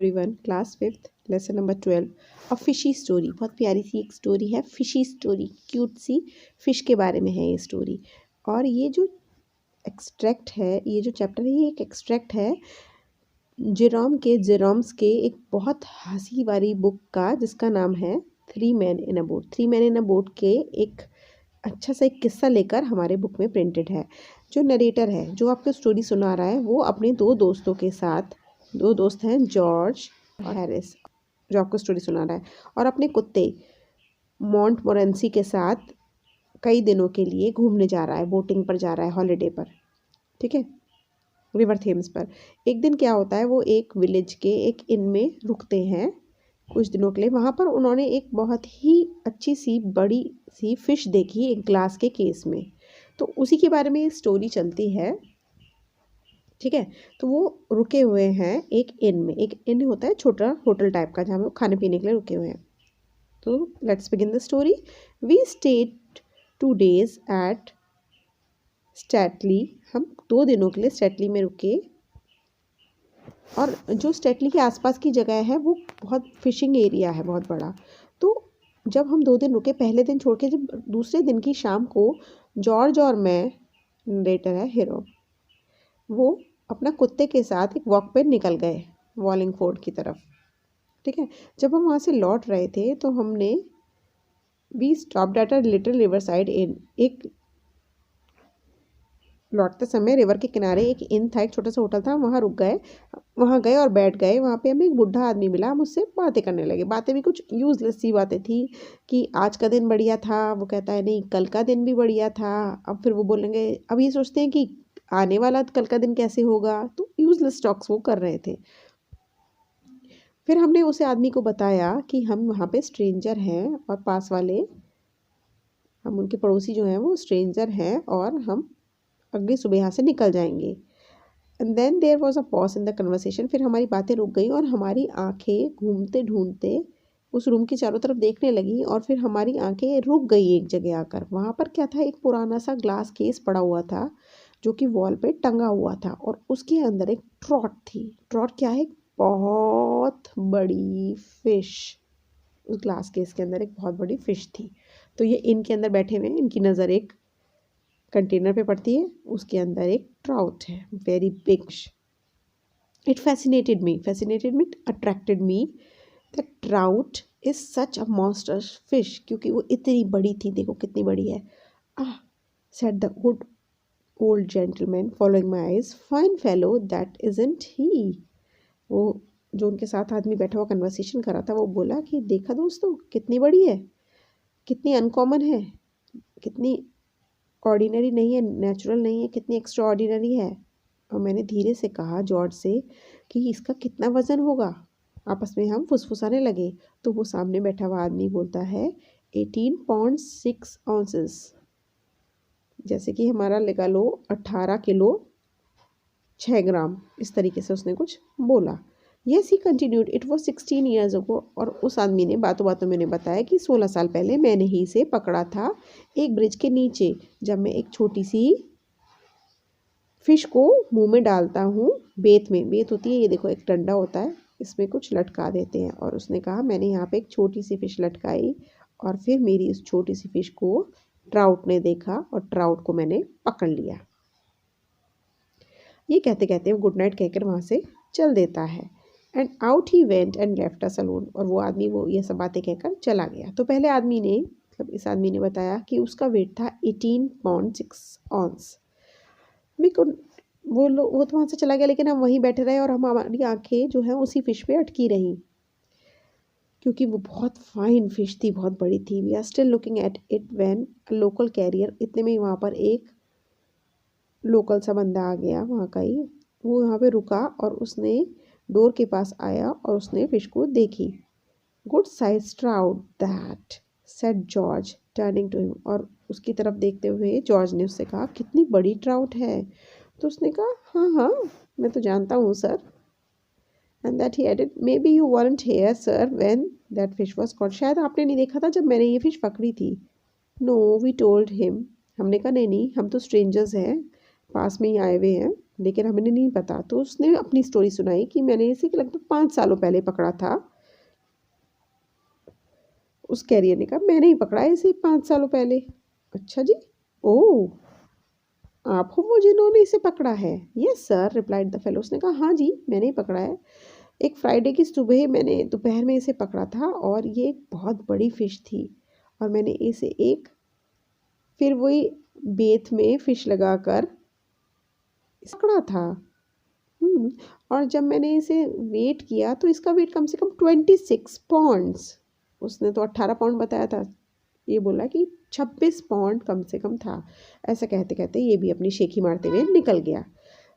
Everyone, class 5th lesson number 12 अ fishy story. बहुत प्यारी सी एक स्टोरी है, फिशी स्टोरी, क्यूट सी फिश के बारे में है ये स्टोरी। और ये जो एक्सट्रैक्ट है, ये जो चैप्टर है, ये एक एक्सट्रैक्ट है जेरोम्स के एक बहुत हंसी वाली बुक का, जिसका नाम है three man in a boat. Three man in a boat के एक अच्छा सा एक किस्सा लेकर हमारे बुक में प्रिंटेड है। जो नरेटर है, जो आपको स्टोरी सुना रहा है, वो अपने दो दोस्तों के साथ, दो दोस्त हैं जॉर्ज और हैरिस, जो आपको स्टोरी सुना रहा है, और अपने कुत्ते मॉन्टमोरेंसी के साथ कई दिनों के लिए घूमने जा रहा है, बोटिंग पर जा रहा है, हॉलीडे पर, ठीक है, रिवर थेम्स पर। एक दिन क्या होता है, वो एक विलेज के एक इन में रुकते हैं कुछ दिनों के लिए। वहाँ पर उन्होंने एक बहुत ही अच्छी सी बड़ी सी फिश देखी एक ग्लास के केस में। तो उसी के बारे में स्टोरी चलती है, ठीक है। तो वो रुके हुए हैं एक इन में। एक इन होता है छोटा होटल टाइप का, जहाँ वो खाने पीने के लिए रुके हुए हैं। तो let's begin the story. We stayed 2 days at Stately. हम 2 दिनों के लिए स्टैटली में रुके। और जो स्टैटली के आसपास की जगह है, वो बहुत फिशिंग एरिया है, बहुत बड़ा। तो जब हम 2 दिन रुके, पहले दिन छोड़ के जब दूसरे दिन की शाम को जॉर्ज और मैं, नरेटर है हीरो, वो अपना कुत्ते के साथ एक वॉक पे निकल गए वॉलिंगफोर्ड की तरफ, ठीक है। जब हम वहाँ से लौट रहे थे तो हमने we stopped at a little riverside inn. एक लौटते समय रिवर के किनारे एक इन था, एक छोटा सा होटल था, वहाँ रुक गए। वहाँ गए और बैठ गए। वहाँ पे हमें एक बुढ़ा आदमी मिला, हम उससे बातें करने लगे। बातें भी कुछ यूजलेस सी बातें थी कि आज का दिन बढ़िया था, वो कहता है नहीं कल का दिन भी बढ़िया था। अब फिर वो बोलेंगे, अब ये सोचते हैं कि आने वाला कल का दिन कैसे होगा। तो यूजलेस टॉक्स वो कर रहे थे। फिर हमने उसे आदमी को बताया कि हम वहाँ पे स्ट्रेंजर हैं, और पास वाले, हम उनके पड़ोसी जो हैं वो स्ट्रेंजर हैं, और हम अगली सुबह यहाँ से निकल जाएंगे। And then there was a pause in the conversation. फिर हमारी बातें रुक गई और हमारी आंखें घूमते ढूंढते उस रूम की चारों तरफ देखने लगी। और फिर हमारी आंखें रुक गई एक जगह आकर। वहाँ पर क्या था, एक पुराना सा ग्लास केस पड़ा हुआ था, जो कि वॉल पे टंगा हुआ था, और उसके अंदर एक ट्रॉट थी। ट्रॉट क्या है, बहुत बड़ी फिश। उस ग्लास केस के अंदर एक बहुत बड़ी फिश थी। तो ये इनके अंदर बैठे हुए हैं, इनकी नज़र एक कंटेनर पे पड़ती है, उसके अंदर एक ट्राउट है, very big. It fascinated me attracted me the trout is such a monster fish, क्योंकि वो इतनी बड़ी थी, देखो कितनी बड़ी है। Said the good old gentleman following my eyes, fine fellow that isn't he. वो जो उनके साथ आदमी बैठा हुआ कन्वर्सेशन कर रहा था, वो बोला कि देखा दोस्तों कितनी बड़ी है, कितनी अनकॉमन है, कितनी ऑर्डिनरी नहीं है, नेचुरल नहीं है, कितनी एक्स्ट्रा ऑर्डिनरी है। और मैंने धीरे से कहा जॉर्ज से कि इसका कितना वज़न होगा। आपस में हम फुसफुसाने लगे। तो वो सामने बैठा हुआ आदमी बोलता है 18 पाउंड 6 ounces, जैसे कि हमारा लगा लो 18 किलो 6 ग्राम, इस तरीके से उसने कुछ बोला। Yes he continued, it was 16 years ago. और उस आदमी ने बातों बातों में बताया कि 16 साल पहले मैंने ही इसे पकड़ा था एक ब्रिज के नीचे, जब मैं एक छोटी सी फिश को मुंह में डालता हूँ। बेत में, बेत होती है, ये देखो एक डंडा होता है, इसमें कुछ लटका देते हैं। और उसने कहा मैंने यहाँ पे एक छोटी सी फिश लटकाई, और फिर मेरी उस छोटी सी फिश को ट्राउट ने देखा, और ट्राउट को मैंने पकड़ लिया। ये कहते कहते वो गुड नाइट कहकर वहाँ से चल देता है। And out he went and left us alone. और वो आदमी वो ये सब बातें कहकर चला गया। तो पहले आदमी ने, मतलब इस आदमी ने बताया कि उसका वेट था 18 पाउंड 6 ounce। वी कुड, वो तो वहाँ से चला गया, लेकिन हम वहीं बैठे रहे, और हमारी आंखें जो हैं उसी फिश पे अटकी रहीं, क्योंकि वो बहुत फाइन फिश थी, बहुत बड़ी थी। We are still looking at it when a local carrier. इतने में वहाँ पर एक लोकल सा बंदा आ गया, वहाँ का ही। वो यहाँ पे रुका और उसने डोर के पास आया और उसने फिश को देखी। Good size trout that, said George turning to him. और उसकी तरफ देखते हुए जॉर्ज ने उससे कहा कितनी बड़ी ट्राउट है। तो उसने कहा हाँ हाँ मैं तो जानता हूँ sir. And that he added, maybe you weren't here sir when that fish was caught. शायद आपने नहीं देखा था जब मैंने ये फिश पकड़ी थी। नो वी टोल्ड हिम, हमने कहा नहीं नहीं हम तो स्ट्रेंजर्स हैं, पास में ही आए हुए हैं, लेकिन हमें नहीं पता। तो उसने अपनी स्टोरी सुनाई कि मैंने इसे लगभग 5 सालों पहले पकड़ा था। उस कैरियर ने कहा मैंने ही पकड़ा है इसे 5 सालों पहले। अच्छा जी, ओह, आप हो वो जिन्होंने इसे पकड़ा है? Yes sir, replied the fellow. उसने कहा हाँ जी, मैंने ही पकड़ा है। एक फ्राइडे की सुबह मैंने दोपहर में इसे पकड़ा था और ये एक बहुत बड़ी फ़िश थी और मैंने इसे एक फिर वही बेत में फ़िश लगाकर पकड़ा था। और जब मैंने इसे वेट किया तो इसका वेट कम से कम 26 पाउंड्स। उसने तो 18 पाउंड बताया था, ये बोला कि 26 पाउंड कम से कम था। ऐसा कहते कहते ये भी अपनी शेखी मारते हुए निकल गया।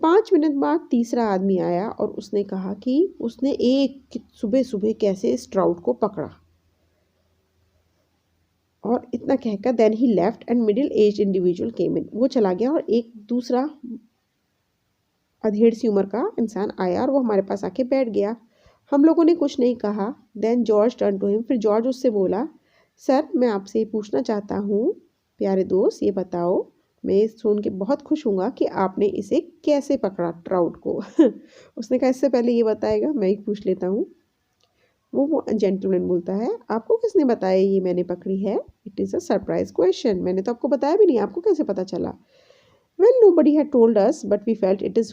5 मिनट बाद तीसरा आदमी आया और उसने कहा कि उसने एक सुबह सुबह कैसे इस ट्राउट को पकड़ा। और इतना कहकर then he left and middle age individual came in. वो चला गया और एक दूसरा अधेड़ सी उम्र का इंसान आया और वो हमारे पास आके बैठ गया। हम लोगों ने कुछ नहीं कहा। Then George turn to him. फिर जॉर्ज उससे बोला, सर मैं आपसे ये पूछना चाहता हूँ प्यारे दोस्त, ये बताओ, मैं सुन के बहुत खुश हूँगा कि आपने इसे कैसे पकड़ा ट्राउट को। उसने कहा इससे पहले ये बताएगा, मैं ही पूछ लेता हूँ। वो जेंटलमैन बोलता है, आपको किसने बताया ये मैंने पकड़ी है? It is a surprise question. मैंने तो आपको बताया भी नहीं, आपको कैसे पता चला? Well nobody had told us but we felt it is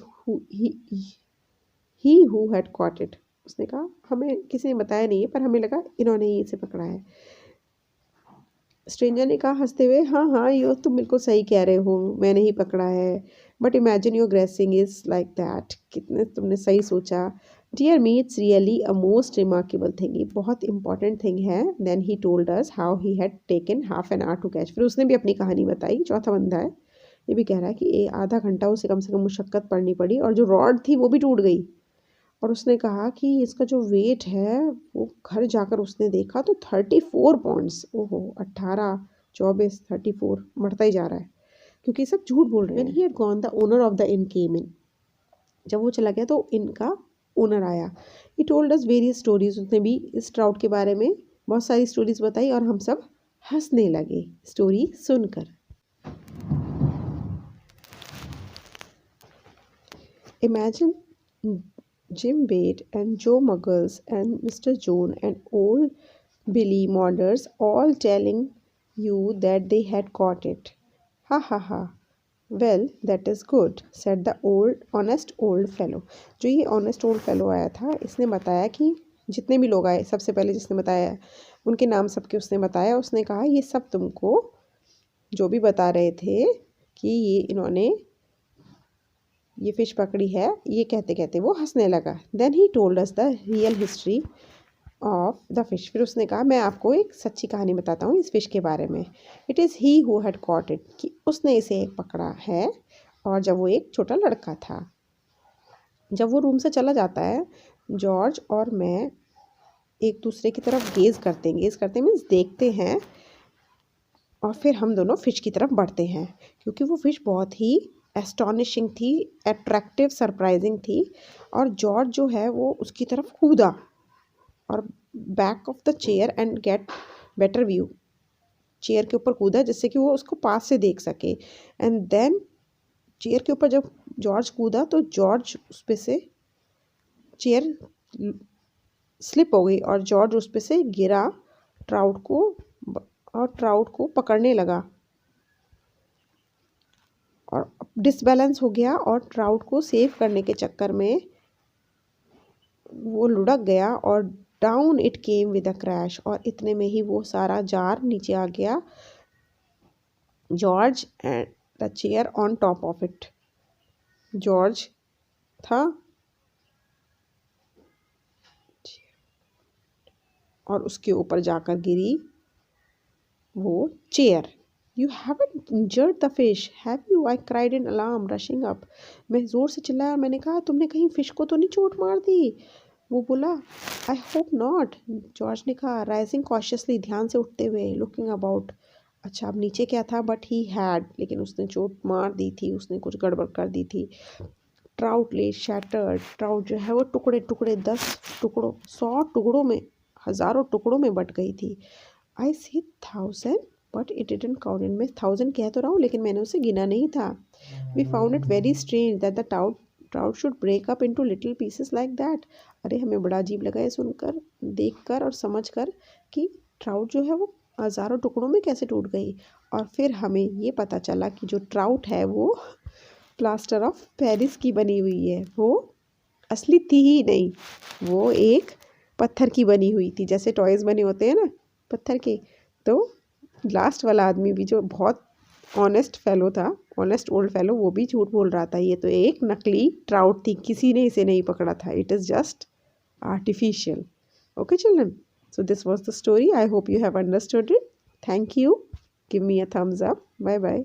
he who had caught it। उसने कहा हमें किसी ने बताया नहीं है पर हमें लगा इन्होंने ही इसे पकड़ा है। स्ट्रेंजर ने कहा हंसते हुए, हाँ हाँ ये तुम बिल्कुल सही कह रहे हो, मैंने ही पकड़ा है। But imagine your gracing is like that. कितने तुमने सही सोचा। Dear me, it's really a most remarkable thing. ये बहुत इंपॉर्टेंट थिंग है। Then he told us how he had taken half an hour to catch. फिर उसने भी अपनी कहानी बताई। चौथा बंदा है, ये भी कह रहा है कि आधा घंटा उसे कम से कम मुशक्क़त पड़नी पड़ी और जो रॉड थी वो भी टूट गई। और उसने कहा कि इसका जो वेट है वो घर जाकर उसने देखा तो 34 पाउंड्स। ओहो, 18, 24, 34 बढ़ता ही जा रहा है क्योंकि सब झूठ बोल रहे हैं। He had gone, the owner of the inn came in. जब वो चला गया तो इनका ओनर आया। He told us various stories. उसने भी इस ट्राउट के बारे में बहुत सारी स्टोरीज बताई और हम सब हंसने लगे स्टोरी सुनकर। Imagine Jim Bate and Joe Muggles and Mr. Jones and old Billy Maunders all telling you that they had caught it. Ha ha ha. Well, that is good, said the honest old fellow. जो ये honest old fellow आया था, इसने बताया कि जितने भी लोग आए, सबसे पहले जिसने बताया उनके नाम सबके उसने बताया। उसने कहा ये सब तुमको जो भी बता रहे थे कि ये इन्होंने ये फ़िश पकड़ी है, ये कहते कहते वो हंसने लगा। Then he told us the real history of the fish. फिर उसने कहा मैं आपको एक सच्ची कहानी बताता हूँ इस फ़िश के बारे में। It is he who had cot it, कि उसने इसे पकड़ा है और जब वो एक छोटा लड़का था। जब वो रूम से चला जाता है, जॉर्ज और मैं एक दूसरे की तरफ गेज़ करते मीन्स देखते हैं और फिर हम दोनों फ़िश की तरफ बढ़ते हैं क्योंकि वो फ़िश बहुत ही एस्टॉनिशिंग थी, अट्रैक्टिव, सरप्राइजिंग थी। और जॉर्ज जो है वो उसकी तरफ कूदा और back of the chair and get better view. Chair के ऊपर कूदा जिससे कि वो उसको पास से देख सके। एंड देन चेयर के ऊपर जब जॉर्ज कूदा तो जॉर्ज उस पे से चेयर स्लिप हो गई और जॉर्ज उस पे से गिरा ट्राउट को और ट्राउट को पकड़ने लगा और डिसबैलेंस हो गया और ट्राउट को सेव करने के चक्कर में वो लुढ़क गया और down it came with a crash. और इतने में ही वो सारा जार नीचे आ गया, George and the chair on top of it. George था और उसके ऊपर जाकर गिरी वो chair. You haven't injured the fish, have you? I cried in alarm, rushing up. मैं ज़ोर से चिल्लाया और मैंने कहा तुमने कहीं फ़िश को तो नहीं चोट मार दी? वो बोला I hope not, जॉर्ज ने कहा, राइजिंग कॉशियसली, ध्यान से उठते हुए, लुकिंग अबाउट। अच्छा, अब नीचे क्या था? बट ही हैड, लेकिन उसने चोट मार दी थी, उसने कुछ गड़बड़ कर दी थी। ट्राउट ले शैटर्ड, ट्राउट जो है वो टुकड़े टुकड़े 10 टुकड़ों 100 टुकड़ों में, हज़ारों टुकड़ों में बट गई थी। आई सी 1000 but it didn't count in. मैं 1000 कह तो रहा हूँ लेकिन मैंने उसे गिना नहीं था। We found it very strange that the trout should break up into little pieces like that. अरे हमें बड़ा अजीब लगा है सुनकर, देखकर और समझकर कि ट्राउट जो है वो हज़ारों टुकड़ों में कैसे टूट गई। और फिर हमें ये पता चला कि जो ट्राउट है वो प्लास्टर ऑफ पेरिस की बनी हुई है, वो असली थी ही नहीं, वो एक पत्थर की बनी हुई थी, जैसे टॉयज़ बने होते हैं ना पत्थर के। तो लास्ट वाला आदमी भी जो बहुत ऑनेस्ट फेलो था, ऑनेस्ट ओल्ड फेलो, वो भी झूठ बोल रहा था। ये तो एक नकली ट्राउट थी, किसी ने इसे नहीं पकड़ा था, it is just artificial. Okay children, so this was the story. I hope you have understood it. Thank you. Give me a thumbs up. Bye bye.